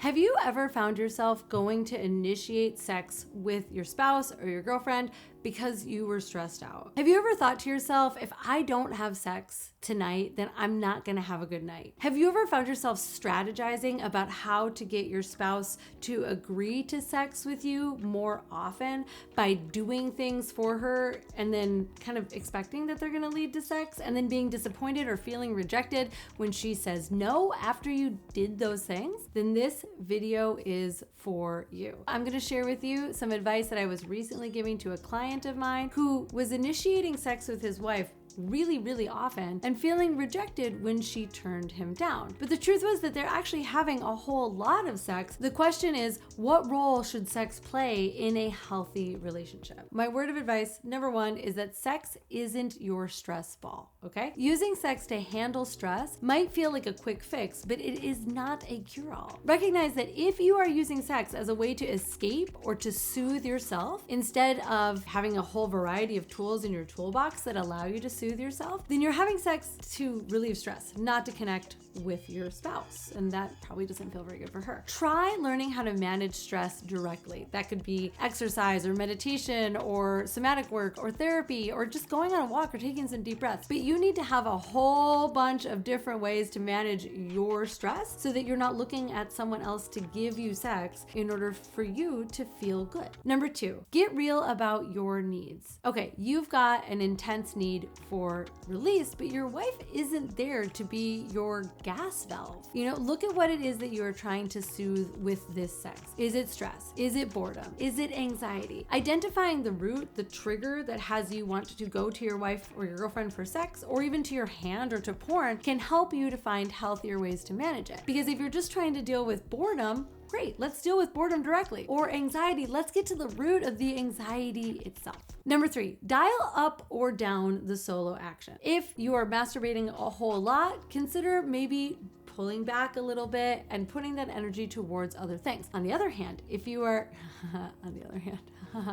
Have you ever found yourself going to initiate sex with your spouse or your girlfriend because you were stressed out? Have you ever thought to yourself, if I don't have sex tonight, then I'm not gonna have a good night? Have you ever found yourself strategizing about how to get your spouse to agree to sex with you more often by doing things for her and then kind of expecting that they're gonna lead to sex and then being disappointed or feeling rejected when she says no after you did those things? Then this video is for you. I'm gonna share with you some advice that I was recently giving to a client of mine who was initiating sex with his wife really often and feeling rejected when she turned him down. But the truth was that they're actually having a whole lot of sex. The question is, what role should sex play in a healthy relationship? My word of advice, number one, is that sex isn't your stress ball, okay? Using sex to handle stress might feel like a quick fix, but it is not a cure-all. Recognize that if you are using sex as a way to escape or to soothe yourself, instead of having a whole variety of tools in your toolbox that allow you to soothe yourself, then you're having sex to relieve stress, not to connect with your spouse. And that probably doesn't feel very good for her. Try learning how to manage stress directly. That could be exercise or meditation or somatic work or therapy or just going on a walk or taking some deep breaths. But you need to have a whole bunch of different ways to manage your stress so that you're not looking at someone else to give you sex in order for you to feel good. Number two, get real about your needs. Okay, you've got an intense need for release, but your wife isn't there to be your gas valve. Look at what it is that you are trying to soothe with this sex. Is it stress? Is it boredom? Is it anxiety? Identifying the root, the trigger that has you want to go to your wife or your girlfriend for sex, or even to your hand or to porn, can help you to find healthier ways to manage it. Because if you're just trying to deal with boredom, great, let's deal with boredom directly. Or anxiety, let's get to the root of the anxiety itself. Number three, dial up or down the solo action. If you are masturbating a whole lot, consider maybe pulling back a little bit and putting that energy towards other things. On the other hand, if you are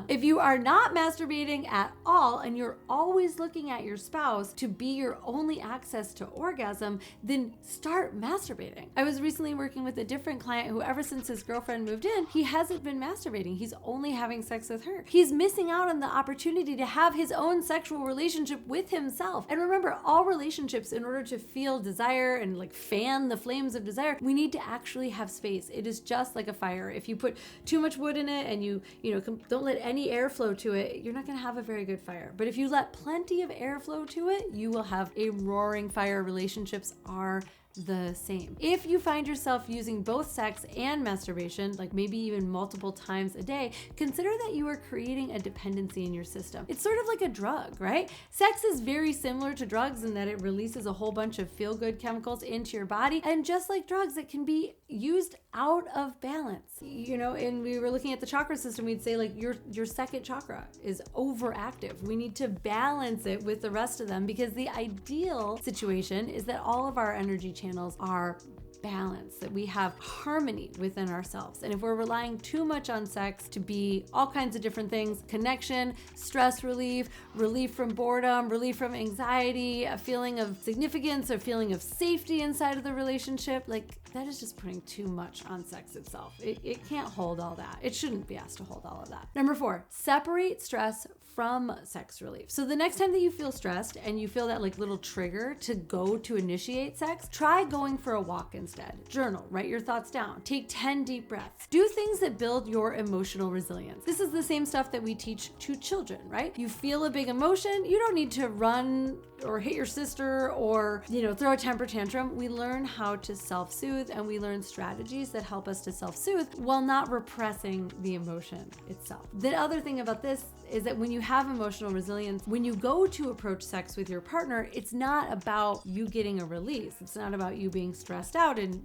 if you are not masturbating at all and you're always looking at your spouse to be your only access to orgasm, then start masturbating. I was recently working with a different client who, ever since his girlfriend moved in, he hasn't been masturbating. He's only having sex with her. He's missing out on the opportunity to have his own sexual relationship with himself. And remember, all relationships, in order to feel desire and fan the flames of desire, we need to actually have space. It is just like a fire. If you put too much wood in it and you don't let any airflow to it, you're not going to have a very good fire. But if you let plenty of airflow to it, you will have a roaring fire. Relationships are the same. If you find yourself using both sex and masturbation, maybe even multiple times a day, consider that you are creating a dependency in your system. It's sort of like a drug, right? Sex is very similar to drugs in that it releases a whole bunch of feel-good chemicals into your body. And just like drugs, it can be used out of balance. And we were looking at the chakra system, we'd say your second chakra is overactive. We need to balance it with the rest of them, because the ideal situation is that all of our energy channels are balance, that we have harmony within ourselves. And if we're relying too much on sex to be all kinds of different things, connection, stress relief, relief from boredom, relief from anxiety, a feeling of significance, a feeling of safety inside of the relationship, that is just putting too much on sex itself. It can't hold all that. It shouldn't be asked to hold all of that. Number four, separate stress from sex relief. So the next time that you feel stressed and you feel that little trigger to go to initiate sex, try going for a walk instead. Journal, write your thoughts down, take 10 deep breaths. Do things that build your emotional resilience. This is the same stuff that we teach to children, right? You feel a big emotion, you don't need to run or hit your sister or, throw a temper tantrum. We learn how to self-soothe, and we learn strategies that help us to self-soothe while not repressing the emotion itself. The other thing about this is that when you have emotional resilience, when you go to approach sex with your partner, it's not about you getting a release. It's not about you being stressed out and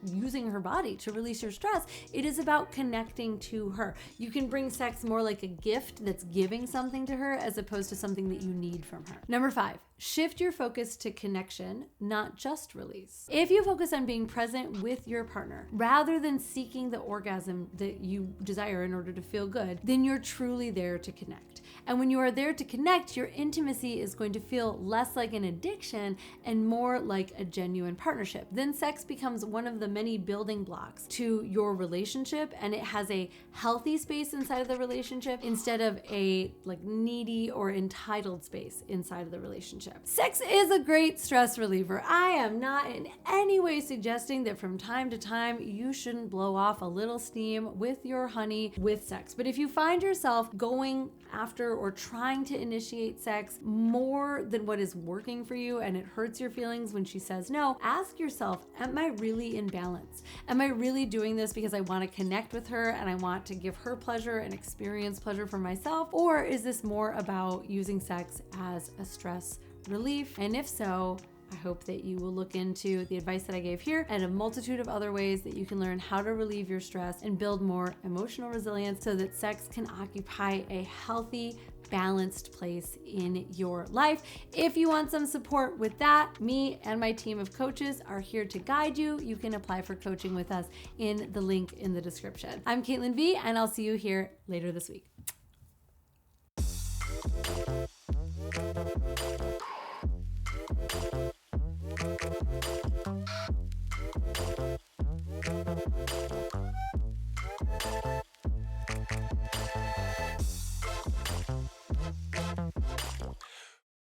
using her body to release your stress. It is about connecting to her. You can bring sex more like a gift that's giving something to her as opposed to something that you need from her. Number five, 5, shift your focus to connection, not just release. If you focus on being present with your partner rather than seeking the orgasm that you desire in order to feel good, then you're truly there to connect. And when you are there to connect, your intimacy is going to feel less like an addiction and more like a genuine partnership. Then sex becomes one of the many building blocks to your relationship, and it has a healthy space inside of the relationship instead of a needy or entitled space inside of the relationship. Sex is a great stress reliever. I am not in any way suggesting that from time to time you shouldn't blow off a little steam with your honey with sex. But if you find yourself going after or trying to initiate sex more than what is working for you and it hurts your feelings when she says no, ask yourself, am I really in balance? Am I really doing this because I want to connect with her and I want to give her pleasure and experience pleasure for myself? Or is this more about using sex as a stress relief? And if so, I hope that you will look into the advice that I gave here and a multitude of other ways that you can learn how to relieve your stress and build more emotional resilience so that sex can occupy a healthy, balanced place in your life. If you want some support with that, me and my team of coaches are here to guide you. You can apply for coaching with us in the link in the description. I'm Caitlin V, and I'll see you here later this week.